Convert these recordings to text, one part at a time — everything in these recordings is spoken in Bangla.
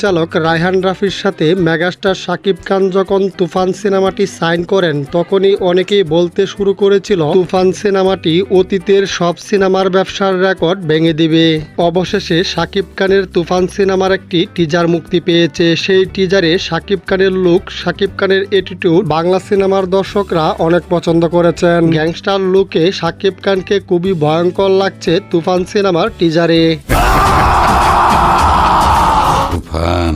পরিচালক রায়হান রাফির সাথে মেগাস্টার শাকিব খান যখন তুফান সিনেমাটি সাইন করেন তখনই অনেকেই বলতে শুরু করেছিল তুফান সিনেমাটি অতীতের সব সিনেমার ব্যবসার রেকর্ড ভেঙে দিবে। অবশেষে শাকিব খানের তুফান সিনেমার একটি টিজার মুক্তি পেয়েছে। সেই টিজারে শাকিব খানের লুক, শাকিব খানের অ্যাটিটিউড বাংলা সিনেমার দর্শকরা অনেক পছন্দ করেছেন। গ্যাংস্টার লুকে শাকিব খানকে খুবই ভয়ঙ্কর লাগছে তুফান সিনেমার টিজারে। তুফান,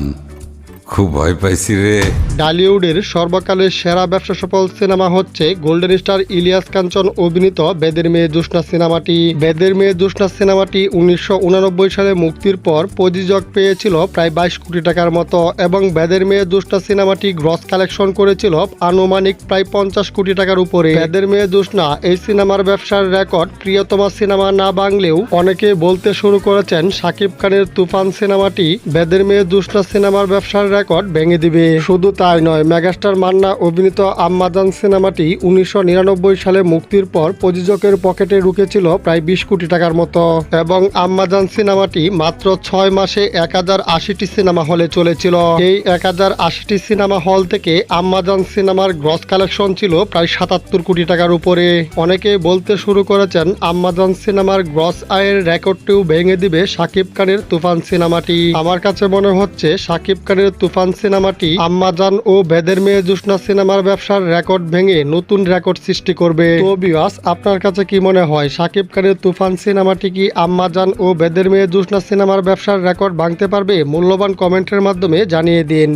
খুব ভয় পাইছি রে। টলিউডের সর্বকালের সেরা ব্যবসা সফল সিনেমা হচ্ছে গোল্ডেন স্টার ইলিয়াস কাঞ্চন অভিনীত বেদের মেয়ে জোছনা সিনেমাটি। বেদের মেয়ে জোছনা সিনেমাটি 1989 সালে মুক্তির পর প্রযোজক পেয়েছিল প্রায় 22 কোটি টাকার মতো এবং বেদের মেয়ে জোছনা সিনেমাটি গ্রস কালেকশন করেছিল আনুমানিক প্রায় 50 কোটি টাকার উপরে। বেদের মেয়ে জোছনা এই সিনেমার ব্যবসার রেকর্ড প্রিয়তমা সিনেমা না ভাঙলেও অনেকে বলতে শুরু করেছেন শাকিব খানের তুফান সিনেমাটি বেদের মেয়ে জোছনা সিনেমার ব্যবসার রেকর্ড ভেঙে দিবে। শুধু তাই নয়, মেগাস্টার মান্না অভিনীত আম্মাজান সিনেমাটি 1999 সালে মুক্তির পর প্রযোজকের পকেটে ঢুকেছিল প্রায় 20 কোটি টাকার মতো এবং আম্মাজান সিনেমাটি মাত্র 6 মাসে 1080টি সিনেমা হলে চলেছিল। এই 1080টি সিনেমা হল থেকে আম্মাজান সিনেমার গ্রস কালেকশন ছিল প্রায় 77 কোটি টাকার উপরে। অনেকে বলতে শুরু করেছেন আম্মাজান সিনেমার গ্রস আয়ের রেকর্ডটিও ভেঙে দিবে শাকিব খানের তুফান সিনেমাটি। আমার কাছে মনে হচ্ছে শাকিব খানের তুফান সিনেমাটি আম্মাজান ও বেদের মেয়ে জোছনা সিনেমার ব্যবসার রেকর্ড ভেঙে নতুন রেকর্ড সৃষ্টি করবে। তো ভিউয়ার্স, আপনার কাছে কি মনে হয় শাকিব খানের তুফান সিনেমাটি কি আম্মাজান ও বেদের মেয়ে জোছনা সিনেমার ব্যবসার রেকর্ড ভাঙতে পারবে? মূল্যবান কমেন্টের মাধ্যমে জানিয়ে দিন।